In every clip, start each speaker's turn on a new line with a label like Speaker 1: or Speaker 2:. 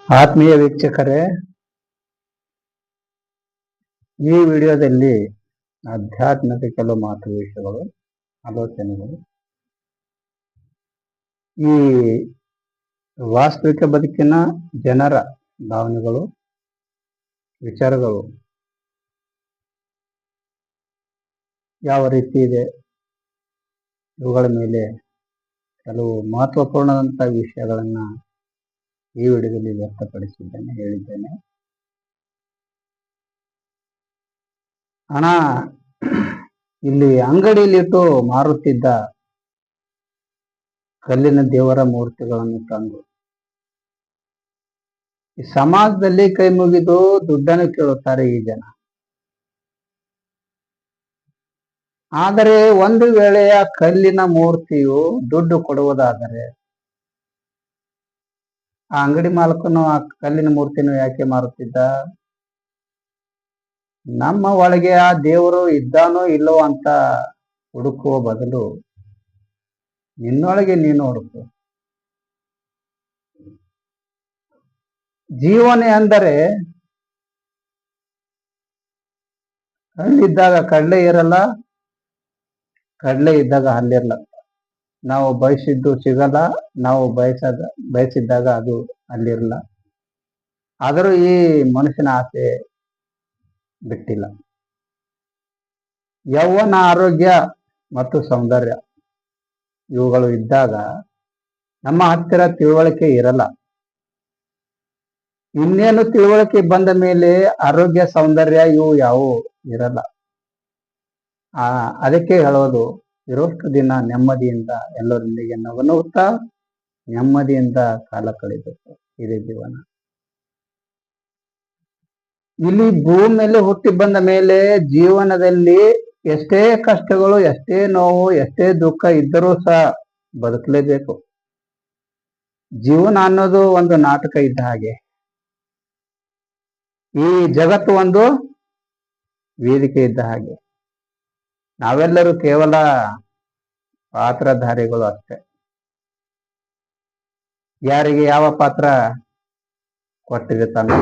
Speaker 1: ಆತ್ಮೀಯ ವೀಕ್ಷಕರೇ, ಈ ವಿಡಿಯೋದಲ್ಲಿ ಆಧ್ಯಾತ್ಮಿಕ ಕೆಲವು ಮಾತು ವಿಷಯಗಳು, ಆಲೋಚನೆಗಳು, ಈ ವಾಸ್ತವಿಕ ಬದುಕಿನ ಜನರ ಭಾವನೆಗಳು, ವಿಚಾರಗಳು ಯಾವ ರೀತಿ ಇದೆ, ಇವುಗಳ ಮೇಲೆ ಕೆಲವು ಮಹತ್ವಪೂರ್ಣದಂಥ ವಿಷಯಗಳನ್ನ ಈ ವಿಡಿಯೋದಲ್ಲಿ ವ್ಯಕ್ತಪಡಿಸಿದ್ದೇನೆ, ಹೇಳಿದ್ದೇನೆ. ಹಣ ಇಲ್ಲಿ ಅಂಗಡಿಯಲ್ಲಿಟ್ಟು ಮಾರುತ್ತಿದ್ದ ಕಲ್ಲಿನ ದೇವರ ಮೂರ್ತಿಗಳನ್ನು ತಂದು ಈ ಸಮಾಜದಲ್ಲಿ ಕೈ ಮುಗಿದು ದುಡ್ಡನ್ನು ಕೇಳುತ್ತಾರೆ ಈ ಜನ. ಆದರೆ ಒಂದು ವೇಳೆಯ ಕಲ್ಲಿನ ಮೂರ್ತಿಯು ದುಡ್ಡು ಕೊಡುವುದಾದರೆ ಆ ಅಂಗಡಿ ಮಾಲಕನು ಆ ಕಲ್ಲಿನ ಮೂರ್ತಿಯನ್ನು ಯಾಕೆ ಮಾರುತ್ತಿದ್ದ? ನಮ್ಮ ಒಳಗೆ ಆ ದೇವರು ಇದ್ದಾನೋ ಇಲ್ಲೋ ಅಂತ ಹುಡುಕುವ ಬದಲು ನಿನ್ನೊಳಗೆ ನೀನು ಹುಡುಕು. ಜೀವನ ಅಂದರೆ ಹಳ್ಳಿದ್ದಾಗ ಕಡಲೆ ಇರಲ್ಲ, ಕಡಲೆ ಇದ್ದಾಗ ಹಲ್ಲಿರಲ್ಲ. ನಾವು ಬಯಸಿದ್ದು ಸಿಗಲ್ಲ, ನಾವು ಬಯಸಿದ್ದಾಗ ಅದು ಅಲ್ಲಿರಲ್ಲ. ಆದರೂ ಈ ಮನುಷ್ಯನ ಆಸೆ ಬಿಟ್ಟಿಲ್ಲ. ಯೌವನ, ಆರೋಗ್ಯ ಮತ್ತು ಸೌಂದರ್ಯ ಇವುಗಳು ಇದ್ದಾಗ ನಮ್ಮ ಹತ್ತಿರ ತಿಳುವಳಿಕೆ ಇರಲ್ಲ. ಇನ್ನೇನು ತಿಳುವಳಿಕೆ ಬಂದ ಮೇಲೆ ಆರೋಗ್ಯ, ಸೌಂದರ್ಯ ಇವು ಯಾವುವು ಇರಲ್ಲ. ಅದಕ್ಕೆ ಹೇಳೋದು, ಇರೋಷ್ಟು ದಿನ ನೆಮ್ಮದಿಯಿಂದ ಎಲ್ಲರೊಂದಿಗೆ ನಗುತ್ತಾ ನೆಮ್ಮದಿಯಿಂದ ಕಾಲ ಕಳೆಯಬೇಕು. ಇದೇ ಜೀವನ. ಇಲ್ಲಿ ಭೂಮಿಯಲ್ಲಿ ಹುಟ್ಟಿ ಬಂದ ಮೇಲೆ ಜೀವನದಲ್ಲಿ ಎಷ್ಟೇ ಕಷ್ಟಗಳು, ಎಷ್ಟೇ ನೋವು, ಎಷ್ಟೇ ದುಃಖ ಇದ್ದರೂ ಸಹ ಬದುಕಲೇಬೇಕು. ಜೀವನ ಅನ್ನೋದು ಒಂದು ನಾಟಕ ಇದ್ದ ಹಾಗೆ. ಈ ಜಗತ್ತು ಒಂದು ವೇದಿಕೆ ಇದ್ದ ಹಾಗೆ. ನಾವೆಲ್ಲರೂ ಕೇವಲ ಪಾತ್ರಧಾರಿಗಳು ಅಷ್ಟೇ. ಯಾರಿಗೆ ಯಾವ ಪಾತ್ರ ಕೊಟ್ಟಿರುತ್ತಾನೋ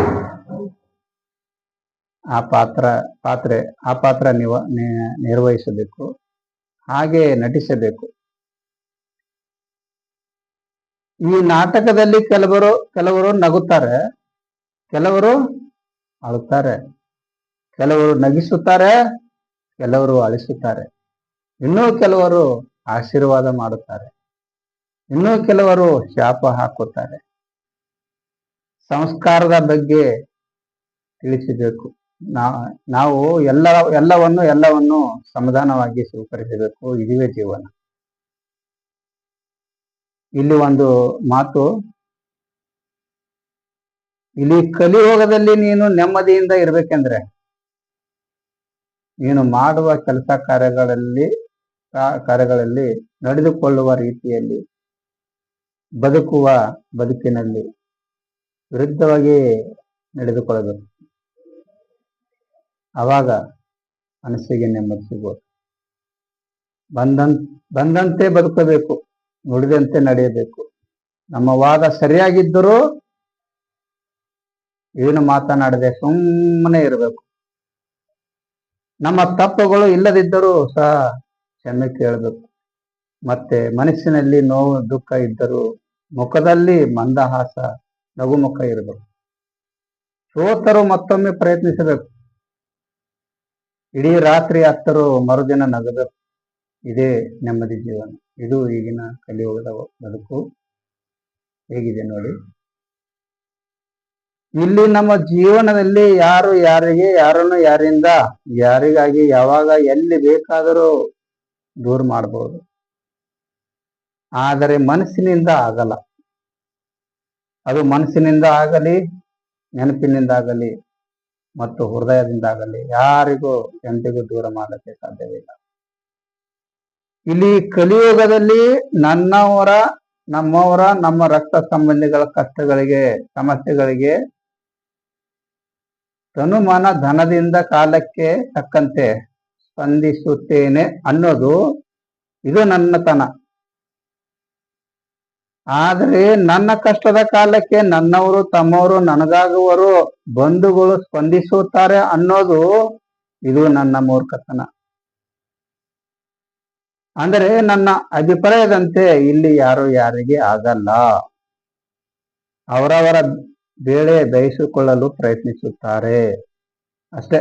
Speaker 1: ಆ ಪಾತ್ರ ನಿರ್ವಹಿಸಬೇಕು, ಹಾಗೆ ನಟಿಸಬೇಕು. ಈ ನಾಟಕದಲ್ಲಿ ಕೆಲವರು ನಗುತ್ತಾರೆ, ಕೆಲವರು ಅಳುತ್ತಾರೆ, ಕೆಲವರು ನಗಿಸುತ್ತಾರೆ, ಕೆಲವರು ಅಳಿಸುತ್ತಾರೆ, ಇನ್ನೂ ಕೆಲವರು ಆಶೀರ್ವಾದ ಮಾಡುತ್ತಾರೆ, ಇನ್ನೂ ಕೆಲವರು ಶಾಪ ಹಾಕುತ್ತಾರೆ. ಸಂಸ್ಕಾರದ ಬಗ್ಗೆ ತಿಳಿಸಬೇಕು. ನಾವು ಎಲ್ಲವನ್ನು ಸಮಾಧಾನವಾಗಿ ಸ್ವೀಕರಿಸಬೇಕು. ಇದುವೇ ಜೀವನ. ಇಲ್ಲಿ ಒಂದು ಮಾತು, ಇಲ್ಲಿ ಕಲಿಯುಗದಲ್ಲಿ ನೀನು ನೆಮ್ಮದಿಯಿಂದ ಇರ್ಬೇಕೆಂದ್ರೆ ನೀನು ಮಾಡುವ ಕೆಲಸ ಕಾರ್ಯಗಳಲ್ಲಿ ನಡೆದುಕೊಳ್ಳುವ ರೀತಿಯಲ್ಲಿ, ಬದುಕಿನಲ್ಲಿ ವಿರುದ್ಧವಾಗಿ ನಡೆದುಕೊಳ್ಳಬೇಕು. ಆವಾಗ ಮನಸ್ಸಿಗೆ ನೆಮ್ಮದಿ ಸಿಗೋದು. ಬಂದಂತೆ ಬದುಕಬೇಕು, ನುಡಿದಂತೆ ನಡೆಯಬೇಕು. ನಮ್ಮ ವಾದ ಸರಿಯಾಗಿದ್ದರೂ ಏನು ಮಾತನಾಡದೆ ಸುಮ್ಮನೆ ಇರಬೇಕು. ನಮ್ಮ ತಪ್ಪುಗಳು ಇಲ್ಲದಿದ್ದರೂ ಸಹ ಕ್ಷಮೆ ಕೇಳಬೇಕು. ಮತ್ತೆ ಮನಸ್ಸಿನಲ್ಲಿ ನೋವು, ದುಃಖ ಇದ್ದರೂ ಮುಖದಲ್ಲಿ ಮಂದಹಾಸ, ನಗುಮುಖ ಇರಬೇಕು. ಸೋತರು ಮತ್ತೊಮ್ಮೆ ಪ್ರಯತ್ನಿಸಬೇಕು. ಇಡೀ ರಾತ್ರಿ ಹತ್ತರು ಮರುದಿನ ನಗಬೇಕು. ಇದೇ ನೆಮ್ಮದಿ ಜೀವನ. ಇದು ಈಗಿನ ಕಲಿಯುಗದ ಬದುಕು. ಹೇಗಿದೆ ನೋಡಿ. ಇಲ್ಲಿ ನಮ್ಮ ಜೀವನದಲ್ಲಿ ಯಾರು ಯಾರಿಗೆ, ಯಾರನ್ನು ಯಾರಿಂದ, ಯಾರಿಗಾಗಿ, ಯಾವಾಗ, ಎಲ್ಲಿ ಬೇಕಾದರೂ ದೂರ ಮಾಡಬಹುದು. ಆದರೆ ಮನಸ್ಸಿನಿಂದ ಆಗಲ್ಲ. ಅದು ಮನಸ್ಸಿನಿಂದ ಆಗಲಿ, ನೆನಪಿನಿಂದ ಆಗಲಿ ಮತ್ತು ಹೃದಯದಿಂದ ಆಗಲಿ ಯಾರಿಗೂ ಎಂದಿಗೂ ದೂರ ಮಾಡಲಿಕ್ಕೆ ಸಾಧ್ಯವಿಲ್ಲ. ಇಲ್ಲಿ ಕಲಿಯುಗದಲ್ಲಿ ನಮ್ಮವರ ನಮ್ಮ ರಕ್ತ ಸಂಬಂಧಿಗಳ ಕಷ್ಟಗಳಿಗೆ, ಸಮಸ್ಯೆಗಳಿಗೆ ತನುಮಾನ ಧನದಿಂದ ಕಾಲಕ್ಕೆ ತಕ್ಕಂತೆ ಸ್ಪಂದಿಸುತ್ತೇನೆ ಅನ್ನೋದು ಇದು ನನ್ನತನ. ಆದ್ರೆ ನನ್ನ ಕಷ್ಟದ ಕಾಲಕ್ಕೆ ನನ್ನವರು ತಮ್ಮವರು ನನಗಾಗುವರು, ಬಂಧುಗಳು ಸ್ಪಂದಿಸುತ್ತಾರೆ ಅನ್ನೋದು ಇದು ನನ್ನ ಮೂರ್ಖತನ. ಅಂದರೆ ನನ್ನ ಅಭಿಪ್ರಾಯದಂತೆ ಇಲ್ಲಿ ಯಾರು ಯಾರಿಗೆ ಆಗಲ್ಲ. ಅವರವರ ಬೇಳೆ ಬೇಯಿಸಿಕೊಳ್ಳಲು ಪ್ರಯತ್ನಿಸುತ್ತಾರೆ ಅಷ್ಟೇ.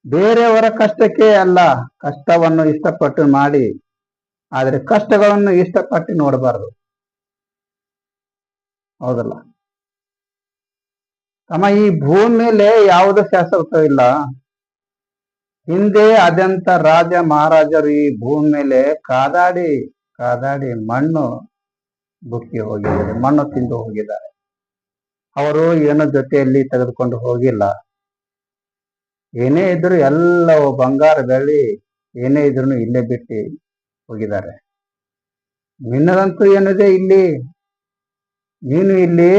Speaker 1: ಬೇರೆಯವರ ಕಷ್ಟಕ್ಕೆ ಅಲ್ಲ, ಕಷ್ಟವನ್ನು ಇಷ್ಟಪಟ್ಟು ಮಾಡಿ, ಆದರೆ ಕಷ್ಟಗಳನ್ನು ಇಷ್ಟಪಟ್ಟು ನೋಡಬಾರದು. ಹೌದಲ್ಲ ತಮ್ಮ? ಈ ಭೂಮಿ ಮೇಲೆ ಯಾವುದೇ ಶಾಶ್ವತವಿಲ್ಲ. ಹಿಂದೆ ಅದಂತ ರಾಜ ಮಹಾರಾಜರು ಈ ಭೂಮಿ ಮೇಲೆ ಕಾದಾಡಿ ಕಾದಾಡಿ ಮಣ್ಣು ಬುಕ್ಕಿ ಹೋಗಿದ್ದಾರೆ, ಮಣ್ಣು ತಿಂದು ಹೋಗಿದ್ದಾರೆ. ಅವರು ಏನೋ ಜೊತೆಯಲ್ಲಿ ತೆಗೆದುಕೊಂಡು ಹೋಗಿಲ್ಲ. ಏನೇ ಇದ್ರು ಎಲ್ಲವೂ ಬಂಗಾರ ಬೆಳ್ಳಿ ಏನೇ ಇದ್ರು ಇಲ್ಲೇ ಬಿಟ್ಟು ಹೋಗಿದ್ದಾರೆ. ನಿನ್ನದಂತೂ ಏನಿದೆ ಇಲ್ಲಿ, ನೀನು ಇಲ್ಲಿ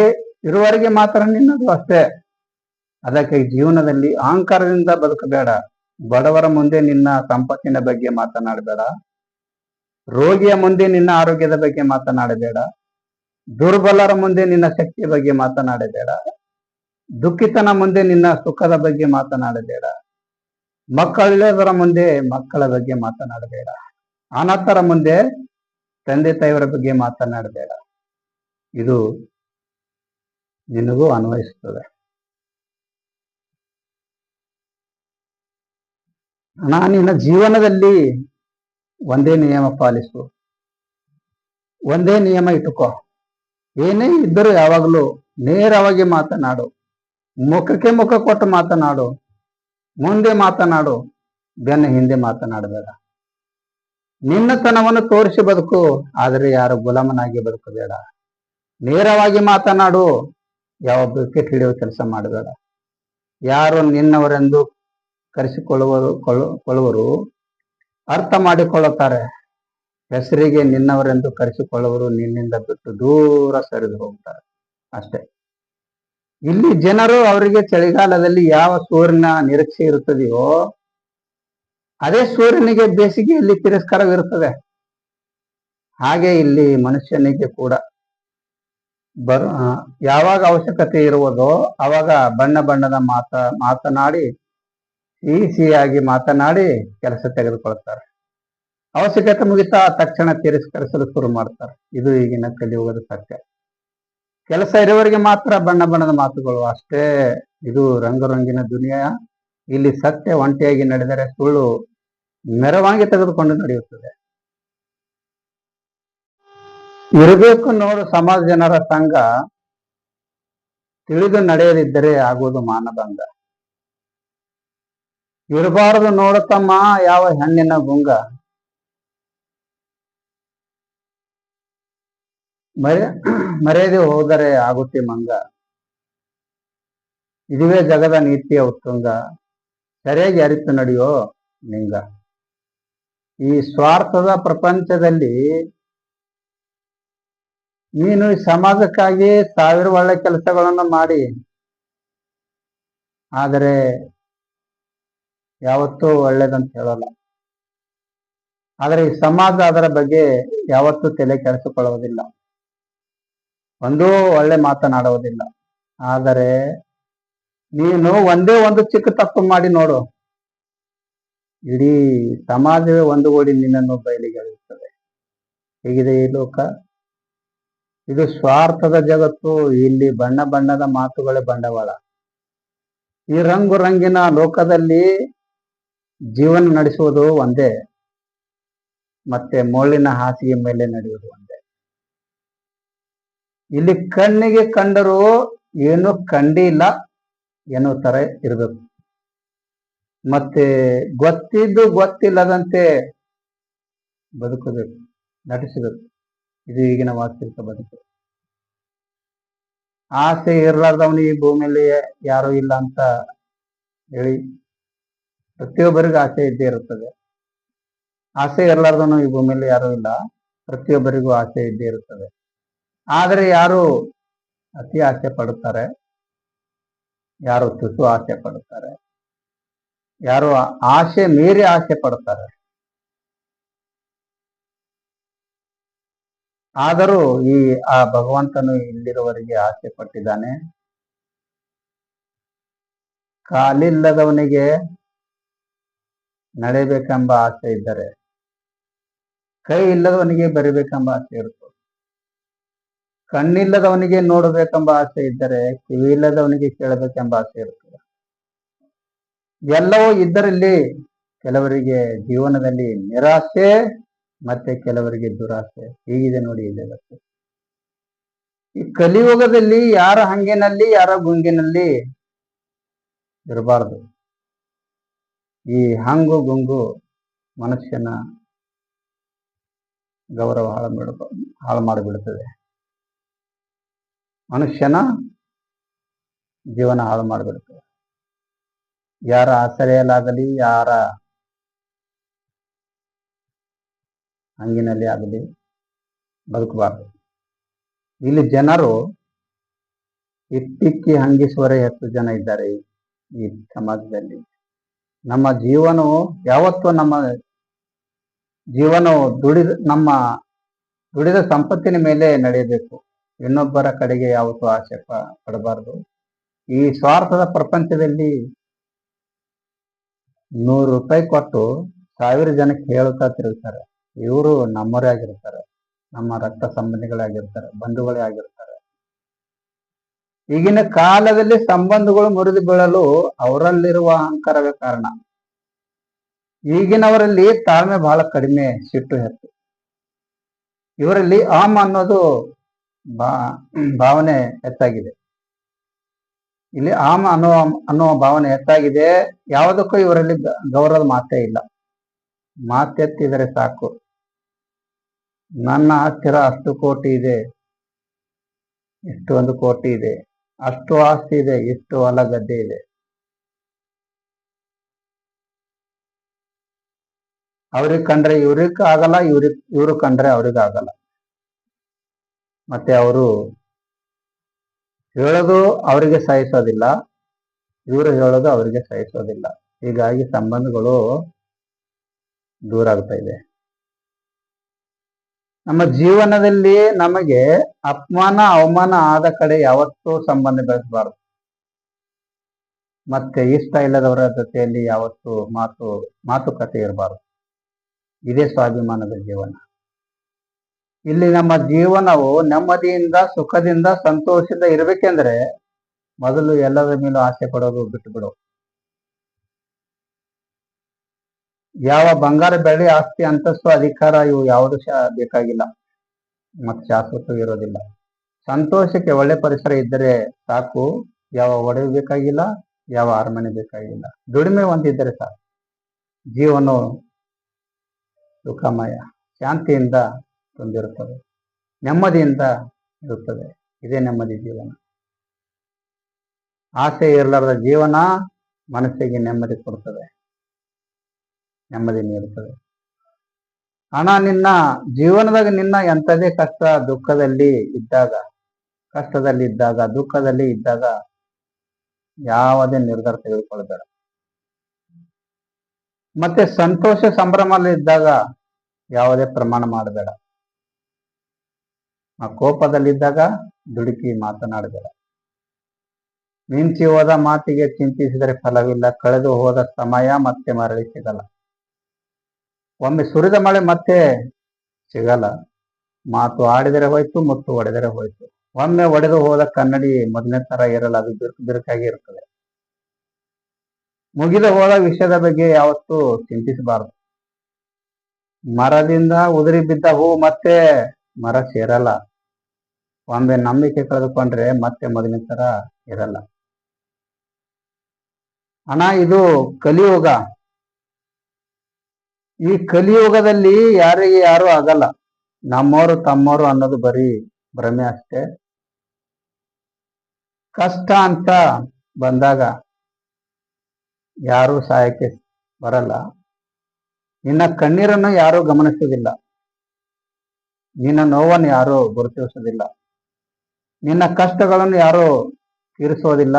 Speaker 1: ಇರುವವರೆಗೆ ಮಾತ್ರ ನಿನ್ನದು ಅಷ್ಟೇ. ಅದಕ್ಕೆ ಜೀವನದಲ್ಲಿ ಅಹಂಕಾರದಿಂದ ಬದುಕಬೇಡ. ಬಡವರ ಮುಂದೆ ನಿನ್ನ ಸಂಪತ್ತಿನ ಬಗ್ಗೆ ಮಾತನಾಡಬೇಡ. ರೋಗಿಯ ಮುಂದೆ ನಿನ್ನ ಆರೋಗ್ಯದ ಬಗ್ಗೆ ಮಾತನಾಡಬೇಡ. ದುರ್ಬಲರ ಮುಂದೆ ನಿನ್ನ ಶಕ್ತಿಯ ಬಗ್ಗೆ ಮಾತನಾಡಬೇಡ. ದುಃಖಿತನ ಮುಂದೆ ನಿನ್ನ ಸುಖದ ಬಗ್ಗೆ ಮಾತನಾಡಬೇಡ. ಮಕ್ಕಳಿಲ್ಲದರ ಮುಂದೆ ಮಕ್ಕಳ ಬಗ್ಗೆ ಮಾತನಾಡಬೇಡ. ಅನಾಥರ ಮುಂದೆ ತಂದೆ ತಾಯಿಯವರ ಬಗ್ಗೆ ಮಾತನಾಡಬೇಡ. ಇದು ನಿನಗೂ ಅನ್ವಯಿಸುತ್ತದೆ. ನಿನ್ನ ಜೀವನದಲ್ಲಿ ಒಂದೇ ನಿಯಮ ಪಾಲಿಸು, ಒಂದೇ ನಿಯಮ ಇಟ್ಟುಕೋ. ಏನೇ ಇದ್ದರೂ ಯಾವಾಗಲೂ ನೇರವಾಗಿ ಮಾತನಾಡು. ಮುಖಕ್ಕೆ ಮುಖ ಕೊಟ್ಟು ಮಾತನಾಡು. ಮುಂದೆ ಮಾತನಾಡು, ಬೆನ್ನ ಹಿಂದೆ ಮಾತನಾಡಬೇಡ. ನಿನ್ನತನವನ್ನು ತೋರಿಸಿ ಬದುಕು, ಆದರೆ ಯಾರು ಗುಲಾಮನಾಗಿ ಬದುಕಬೇಡ. ನೇರವಾಗಿ ಮಾತನಾಡು, ಯಾವ ವಿಕೆಟ್ ಹಿಡಿಯುವ ಕೆಲಸ ಮಾಡಬೇಡ. ಯಾರು ನಿನ್ನವರೆಂದು ಕರೆಸಿಕೊಳ್ಳುವರು ಅರ್ಥ ಮಾಡಿಕೊಳ್ಳುತ್ತಾರೆ. ಹೆಸರಿಗೆ ನಿನ್ನವರೆಂದು ಕರೆಸಿಕೊಳ್ಳುವರು ನಿನ್ನಿಂದ ಬಿಟ್ಟು ದೂರ ಸರಿದು ಹೋಗ್ತಾರೆ ಅಷ್ಟೇ. ಇಲ್ಲಿ ಜನರು ಅವರಿಗೆ ಚಳಿಗಾಲದಲ್ಲಿ ಯಾವ ಸೂರ್ಯನ ನಿರೀಕ್ಷೆ ಇರುತ್ತದೆಯೋ ಅದೇ ಸೂರ್ಯನಿಗೆ ಬೇಸಿಗೆಯಲ್ಲಿ ತಿರಸ್ಕಾರವಿರುತ್ತದೆ. ಹಾಗೆ ಇಲ್ಲಿ ಮನುಷ್ಯನಿಗೆ ಕೂಡ ಯಾವಾಗ ಅವಶ್ಯಕತೆ ಇರುವುದೋ ಅವಾಗ ಬಣ್ಣ ಬಣ್ಣದ ಮಾತನಾಡಿ ಸಿಹಿಯಾಗಿ ಮಾತನಾಡಿ ಕೆಲಸ ತೆಗೆದುಕೊಳ್ತಾರೆ. ಅವಶ್ಯಕತೆ ಮುಗಿತಾ ತಕ್ಷಣ ತಿರಸ್ಕರಿಸಲು ಶುರು ಮಾಡ್ತಾರೆ. ಇದು ಈಗಿನ ಕಲಿಯುಗದ ಸತ್ಯ. ಕೆಲಸ ಇರುವವರೆಗೆ ಮಾತ್ರ ಬಣ್ಣ ಬಣ್ಣದ ಮಾತುಗಳು ಅಷ್ಟೇ. ಇದು ರಂಗುರಂಗಿನ ದುನಿಯಾ. ಇಲ್ಲಿ ಸತ್ಯ ಒಂಟಿಯಾಗಿ ನಡೆದರೆ ಸುಳ್ಳು ಮೆರವಾಗಿ ತೆಗೆದುಕೊಂಡು ನಡೆಯುತ್ತದೆ. ಇರಬೇಕು ನೋಡು ಸಮಾಜ ಜನರ ಸಂಘ, ತಿಳಿದು ನಡೆಯದಿದ್ದರೆ ಆಗುವುದು ಮಾನಭಂಗ. ಇರಬಾರದು ನೋಡುತ್ತಮ್ಮ ಯಾವ ಹೆಣ್ಣಿನ ಗುಂಗ, ಮರೆಯದೆ ಹೋದರೆ ಆಗುತ್ತೆ ಮಂಗ. ಇದುವೇ ಜಗದ ನೀತಿಯ ಉತ್ತುಂಗ, ಸರಿಯಾಗಿ ಅರಿತು ನಡೆಯೋ ನಿಂಗ. ಈ ಸ್ವಾರ್ಥದ ಪ್ರಪಂಚದಲ್ಲಿ ನೀನು ಈ ಸಮಾಜಕ್ಕಾಗಿ ಸಾವಿರ ಒಳ್ಳೆ ಕೆಲಸಗಳನ್ನು ಮಾಡಿ, ಆದರೆ ಯಾವತ್ತೂ ಒಳ್ಳೇದಂತ ಹೇಳಲ್ಲ. ಆದರೆ ಈ ಸಮಾಜ ಅದರ ಬಗ್ಗೆ ಯಾವತ್ತೂ ತಲೆ ಕೆಡಿಸಿಕೊಳ್ಳುವುದಿಲ್ಲ, ಒಂದೂ ಒಳ್ಳೆ ಮಾತನಾಡುವುದಿಲ್ಲ. ಆದರೆ ನೀನು ಒಂದೇ ಒಂದು ಚಿಕ್ಕ ತಪ್ಪು ಮಾಡಿ ನೋಡು, ಇಡೀ ಸಮಾಜವೇ ಒಂದುಗೂಡಿ ನಿನ್ನನ್ನು ಬಯಲಿಗೆ ಎಳೆಯುತ್ತದೆ. ಹೇಗಿದೆ ಈ ಲೋಕ? ಇದು ಸ್ವಾರ್ಥದ ಜಗತ್ತು. ಇಲ್ಲಿ ಬಣ್ಣ ಬಣ್ಣದ ಮಾತುಗಳೇ ಬಂಡವಾಳ. ಈ ರಂಗು ರಂಗಿನ ಲೋಕದಲ್ಲಿ ಜೀವನ ನಡೆಸುವುದು ಒಂದೇ, ಮತ್ತೆ ಮುಳ್ಳಿನ ಹಾಸಿಗೆ ಮೇಲೆ ನಡೆಯುವುದು ಒಂದೇ. ಇಲ್ಲಿ ಕಣ್ಣಿಗೆ ಕಂಡರೂ ಏನು ಕಂಡಿಲ್ಲ ಏನೋ ತರ ಇರಬೇಕು, ಮತ್ತೆ ಗೊತ್ತಿದ್ದು ಗೊತ್ತಿಲ್ಲದಂತೆ ಬದುಕಬೇಕು, ನಟಿಸಬೇಕು. ಇದು ಈಗಿನ ವಾಸ್ತವಿಕ ಬದುಕು. ಆಸೆ ಇರಲಾರ್ದವನು ಈ ಭೂಮಿಯಲ್ಲಿ ಯಾರೂ ಇಲ್ಲ ಅಂತ ಹೇಳಿ, ಪ್ರತಿಯೊಬ್ಬರಿಗೂ ಆಸೆ ಇದ್ದೇ ಇರುತ್ತದೆ. ಆಸೆ ಇರಲಾರ್ದವನು ಈ ಭೂಮಿಯಲ್ಲಿ ಯಾರೂ ಇಲ್ಲ, ಪ್ರತಿಯೊಬ್ಬರಿಗೂ ಆಸೆ ಇದ್ದೇ ಇರುತ್ತದೆ. ಆದರೆ ಯಾರು ಅತಿ ಆಸೆ ಪಡುತ್ತಾರೆ, ಯಾರು ತುಸು ಆಸೆ ಪಡುತ್ತಾರೆ, ಯಾರು ಆಸೆ ಮೀರಿ ಆಸೆ ಪಡುತ್ತಾರೆ. ಆದರೂ ಆ ಭಗವಂತನು ಇಲ್ಲಿರುವವರೆಗೆ ಆಸೆ ಪಟ್ಟಿದ್ದಾನೆ. ಕಾಲಿಲ್ಲದವನಿಗೆ ನಡೆಯಬೇಕೆಂಬ ಆಸೆ ಇದ್ದರೆ, ಕೈ ಇಲ್ಲದವನಿಗೆ ಬರಿಬೇಕೆಂಬ ಆಸೆ ಇರುತ್ತದೆ. ಕಣ್ಣಿಲ್ಲದವನಿಗೆ ನೋಡಬೇಕೆಂಬ ಆಸೆ ಇದ್ದರೆ, ಕಿವಿ ಇಲ್ಲದವನಿಗೆ ಕೇಳಬೇಕೆಂಬ ಆಸೆ ಇರುತ್ತದೆ. ಎಲ್ಲವೂ ಇದರಲ್ಲಿ ಕೆಲವರಿಗೆ ಜೀವನದಲ್ಲಿ ನಿರಾಸೆ, ಮತ್ತೆ ಕೆಲವರಿಗೆ ದುರಾಸೆ. ಹೀಗಿದೆ ನೋಡಿ ಇಲ್ಲಿ. ಈ ಕಲಿಯುಗದಲ್ಲಿ ಯಾರ ಹಂಗಿನಲ್ಲಿ ಯಾರ ಗುಂಗಿನಲ್ಲಿ ಇರಬಾರ್ದು. ಈ ಹಂಗು ಗುಂಗು ಮನುಷ್ಯನ ಗೌರವ ಹಾಳು ಮಾಡಿಬಿಡುತ್ತದೆ. ಮನುಷ್ಯನ ಜೀವನ ಹಾಳು ಮಾಡಿಬಿಡುತ್ತದೆ. ಯಾರ ಆಸರೆಯಲ್ಲಾಗಲಿ, ಯಾರ ಹಂಗಿನಲ್ಲಿ ಆಗಲಿ ಬದುಕಬಾರದು. ಇಲ್ಲಿ ಜನರು ಇಟ್ಟಿಕ್ಕಿ ಹಂಗಿಸುವರೇ ಹೆಚ್ಚು ಜನ ಇದ್ದಾರೆ ಈ ಸಮಾಜದಲ್ಲಿ. ನಮ್ಮ ಜೀವನವು ಯಾವತ್ತೂ ನಮ್ಮ ದುಡಿದ ಸಂಪತ್ತಿನ ಮೇಲೆ ನಡೆಯಬೇಕು. ಇನ್ನೊಬ್ಬರ ಕಡೆಗೆ ಯಾವತ್ತೂ ಆಸೆ ಪಡಬಾರದು. ಈ ಸ್ವಾರ್ಥದ ಪ್ರಪಂಚದಲ್ಲಿ 100 ರೂಪಾಯಿ ಕೊಟ್ಟು 1000 ಜನಕ್ಕೆ ಹೇಳುತ್ತಾ ತಿರುಗ್ತಾರೆ. ಇವರು ನಮ್ಮವರೇ ಆಗಿರ್ತಾರೆ, ನಮ್ಮ ರಕ್ತ ಸಂಬಂಧಿಗಳಾಗಿರ್ತಾರೆ, ಬಂಧುಗಳೇ ಆಗಿರ್ತಾರೆ. ಈಗಿನ ಕಾಲದಲ್ಲಿ ಸಂಬಂಧಗಳು ಮುರಿದು ಬೀಳಲು ಅವರಲ್ಲಿರುವ ಅಹಂಕಾರವೇ ಕಾರಣ. ಈಗಿನವರಲ್ಲಿ ತಾಳ್ಮೆ ಬಹಳ ಕಡಿಮೆ, ಸಿಟ್ಟು ಹೆಚ್ಚು. ಇವರಲ್ಲಿ ಅಹಂ ಅನ್ನೋದು ಭಾವನೆ ಹೆಚ್ಚಾಗಿದೆ. ಇಲ್ಲಿ ಅಹಂ ಅನ್ನುವ ಭಾವನೆ ಹೆಚ್ಚಾಗಿದೆ. ಯಾವುದಕ್ಕೂ ಇವರಲ್ಲಿ ಗೌರವದ ಮಾತೇ ಇಲ್ಲ. ಮಾತೆತ್ತಿದರೆ ಸಾಕು, ನನ್ನ ಹತ್ತಿರ ಅಷ್ಟು ಕೋಟಿ ಇದೆ, ಇಷ್ಟು 1 ಕೋಟಿ ಇದೆ, ಅಷ್ಟು ಆಸ್ತಿ ಇದೆ, ಇಷ್ಟು ಹೊಲ ಗದ್ದೆ ಇದೆ. ಅವ್ರಿಗೆ ಕಂಡ್ರೆ ಇವ್ರಿಗೆ ಆಗಲ್ಲ, ಇವ್ರು ಕಂಡ್ರೆ ಅವ್ರಿಗೆ ಆಗಲ್ಲ. ಮತ್ತೆ ಅವರು ಹೇಳೋದು ಅವರಿಗೆ ಸಹಿಸೋದಿಲ್ಲ, ಇವರು ಹೇಳೋದು ಅವರಿಗೆ ಸಹಿಸೋದಿಲ್ಲ. ಹೀಗಾಗಿ ಸಂಬಂಧಗಳು ದೂರ ಆಗ್ತಾ ಇದೆ. ನಮ್ಮ ಜೀವನದಲ್ಲಿ ನಮಗೆ ಅಪಮಾನ ಅವಮಾನ ಆದ ಕಡೆ ಯಾವತ್ತೂ ಸಂಬಂಧ ಬೆಳೆಸಬಾರದು. ಮತ್ತೆ ಇಷ್ಟ ಇಲ್ಲದವರ ಜೊತೆಯಲ್ಲಿ ಯಾವತ್ತೂ ಮಾತುಕತೆ ಇರಬಾರದು. ಇದೇ ಸ್ವಾಭಿಮಾನದ ಜೀವನ. ಇಲ್ಲಿ ನಮ್ಮ ಜೀವನವು ನೆಮ್ಮದಿಯಿಂದ, ಸುಖದಿಂದ, ಸಂತೋಷದಿಂದ ಇರಬೇಕೆಂದ್ರೆ ಮೊದಲು ಎಲ್ಲರ ಮೇಲೂ ಆಸೆ ಪಡೋದು ಬಿಟ್ಟು ಬಿಡು. ಯಾವ ಬಂಗಾರ, ಬೆಳ್ಳಿ, ಆಸ್ತಿ, ಅಂತಸ್ತು, ಅಧಿಕಾರ ಇವು ಯಾವುದು ಬೇಕಾಗಿಲ್ಲ, ಮತ್ತೆ ಶಾಶ್ವತ ಇರೋದಿಲ್ಲ. ಸಂತೋಷಕ್ಕೆ ಒಳ್ಳೆ ಪರಿಸರ ಇದ್ದರೆ ಸಾಕು. ಯಾವ ಒಡವೆ ಬೇಕಾಗಿಲ್ಲ, ಯಾವ ಅರಮನೆ ಬೇಕಾಗಿಲ್ಲ. ದುಡಿಮೆ ಒಂದಿದ್ದರೆ ಸಾಕು. ಜೀವನ ಸುಖಮಯ, ಶಾಂತಿಯಿಂದ ತುಂಬಿರುತ್ತದೆ, ನೆಮ್ಮದಿಯಿಂದ ಇರುತ್ತದೆ. ಇದೇ ನೆಮ್ಮದಿ ಜೀವನ. ಆಸೆ ಇರಲಾರದ ಜೀವನ ಮನಸ್ಸಿಗೆ ನೆಮ್ಮದಿ ಕೊಡುತ್ತದೆ, ನೆಮ್ಮದಿ ನೀಡುತ್ತದೆ. ಹಣ ನಿನ್ನ ಜೀವನದಾಗ ನಿನ್ನ ಎಂಥದೇ ಕಷ್ಟ, ದುಃಖದಲ್ಲಿ ಇದ್ದಾಗ, ದುಃಖದಲ್ಲಿ ಇದ್ದಾಗ ಯಾವುದೇ ನಿರ್ಧಾರ ತೆಗೆದುಕೊಳ್ಳಬೇಡ. ಮತ್ತೆ ಸಂತೋಷ ಸಂಭ್ರಮದಲ್ಲಿದ್ದಾಗ ಯಾವುದೇ ಪ್ರಮಾಣ ಮಾಡಬೇಡ. ಆ ಕೋಪದಲ್ಲಿದ್ದಾಗ ದುಡುಕಿ ಮಾತನಾಡಬೇಡ. ಮಿಂಚಿ ಹೋದ ಮಾತಿಗೆ ಚಿಂತಿಸಿದರೆ ಫಲವಿಲ್ಲ. ಕಳೆದು ಹೋದ ಸಮಯ ಮತ್ತೆ ಮರಳಿ ಸಿಗಲ್ಲ. ಒಮ್ಮೆ ಸುರಿದ ಮಳೆ ಮತ್ತೆ ಸಿಗಲ್ಲ. ಮಾತು ಆಡಿದರೆ ಹೋಯ್ತು, ಮುತ್ತು ಒಡೆದರೆ ಹೋಯ್ತು. ಒಮ್ಮೆ ಒಡೆದು ಹೋದ ಕನ್ನಡಿ ಮೊದಲನೇ ತರ ಇರಲ್ಲ, ಅದು ಬಿರುಕಾಗಿ ಇರ್ತದೆ. ಮುಗಿದ ಹೋದ ವಿಷಯದ ಬಗ್ಗೆ ಯಾವತ್ತೂ ಚಿಂತಿಸಬಾರದು. ಮರದಿಂದ ಉದುರಿ ಬಿದ್ದ ಹೂ ಮತ್ತೆ ಮರ ಸೇರಲ್ಲ. ಒಮ್ಮೆ ನಂಬಿಕೆ ಕಳೆದುಕೊಂಡ್ರೆ ಮತ್ತೆ ಮೊದಲಿನ ತರ ಇರಲ್ಲ. ಹಣ ಇದು ಕಲಿಯುಗ. ಈ ಕಲಿಯುಗದಲ್ಲಿ ಯಾರಿಗೆ ಯಾರು ಆಗಲ್ಲ. ನಮ್ಮವರು ತಮ್ಮವರು ಅನ್ನೋದು ಬರೀ ಭ್ರಮೆ ಅಷ್ಟೇ. ಕಷ್ಟ ಅಂತ ಬಂದಾಗ ಯಾರು ಸಹಾಯಕ್ಕೆ ಬರಲ್ಲ. ನಿನ್ನ ಕಣ್ಣೀರನ್ನು ಯಾರು ಗಮನಿಸುವುದಿಲ್ಲ, ನಿನ್ನ ನೋವನ್ನು ಯಾರು ಗುರುತಿಸುವುದಿಲ್ಲ, ನಿನ್ನ ಕಷ್ಟಗಳನ್ನು ಯಾರು ತೀರಿಸೋದಿಲ್ಲ.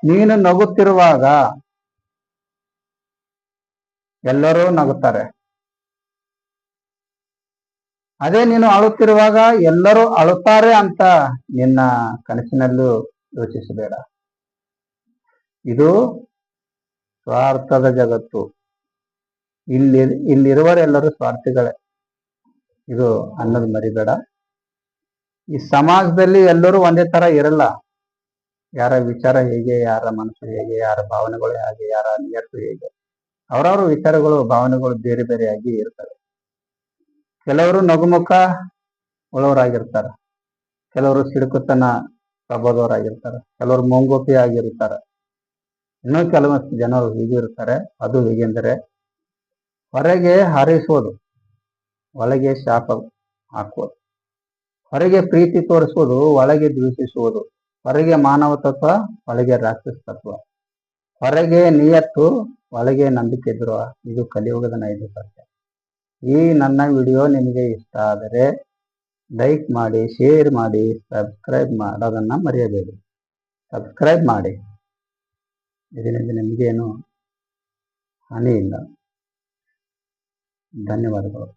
Speaker 1: ನೀನು ನಗುತ್ತಿರುವಾಗ ಎಲ್ಲರೂ ನಗುತ್ತಾರೆ, ಅದೇ ನೀನು ಅಳುತ್ತಿರುವಾಗ ಎಲ್ಲರೂ ಅಳುತ್ತಾರೆ ಅಂತ ನಿನ್ನ ಕನಸಿನಲ್ಲೂ ಯೋಚಿಸಬೇಡ. ಇದು ಸ್ವಾರ್ಥದ ಜಗತ್ತು. ಇಲ್ಲಿರುವರೆಲ್ಲರೂ ಸ್ವಾರ್ಥಿಗಳೇ, ಇದು ಅನ್ನೋದು ಮರಿಬೇಡ. ಈ ಸಮಾಜದಲ್ಲಿ ಎಲ್ಲರೂ ಒಂದೇ ತರ ಇರಲ್ಲ. ಯಾರ ವಿಚಾರ ಹೇಗೆ, ಯಾರ ಮನಸ್ಸು ಹೇಗೆ, ಯಾರ ಭಾವನೆಗಳು ಹೇಗೆ, ಯಾರ ನಿಯತ್ತು ಹೇಗೆ, ಅವರವರ ವಿಚಾರಗಳು ಭಾವನೆಗಳು ಬೇರೆ ಬೇರೆಯಾಗಿ ಇರ್ತವೆ. ಕೆಲವರು ನಗುಮುಖ ಉಳ್ಳವರಾಗಿರ್ತಾರ, ಕೆಲವರು ಸಿಡುಕುತನ ಸ್ವಭಾವದವರಾಗಿರ್ತಾರೆ, ಕೆಲವರು ಮುಂಗೋಪಿ ಆಗಿರ್ತಾರೆ, ಇನ್ನೂ ಕೆಲವಷ್ಟು ಜನರು ಹೀಗೆ ಇರ್ತಾರೆ. ಅದು ಹೇಗೆಂದರೆ ಹೊರಗೆ ಹಾರೈಸುವುದು, ಒಳಗೆ ಶಾಪ ಹಾಕುವುದು, ಹೊರಗೆ ಪ್ರೀತಿ ತೋರಿಸುವುದು, ಒಳಗೆ ದ್ವೇಷಿಸುವುದು, ಹೊರಗೆ ಮಾನವ ತತ್ವ, ಒಳಗೆ ರಾಕ್ಷಸ ತತ್ವ, ಹೊರಗೆ ನಿಯತ್ತು, ಒಳಗೆ ನಂಬಿಕೆ ದ್ರೋಹ. ಇದು ಕಲಿಯುಗದ ನೈಜ ಸತ್ಯ. ಈ ನನ್ನ ವಿಡಿಯೋ ನಿಮಗೆ ಇಷ್ಟ ಆದರೆ ಲೈಕ್ ಮಾಡಿ, ಶೇರ್ ಮಾಡಿ, ಸಬ್ಸ್ಕ್ರೈಬ್ ಮಾಡೋದನ್ನ ಮರೆಯಬೇಡಿ. ಸಬ್ಸ್ಕ್ರೈಬ್ ಮಾಡಿ, ಇದರಿಂದ ನಿಮಗೇನು ಹಾನಿ ಇಲ್ಲ. ಧನ್ಯವಾದಗಳು.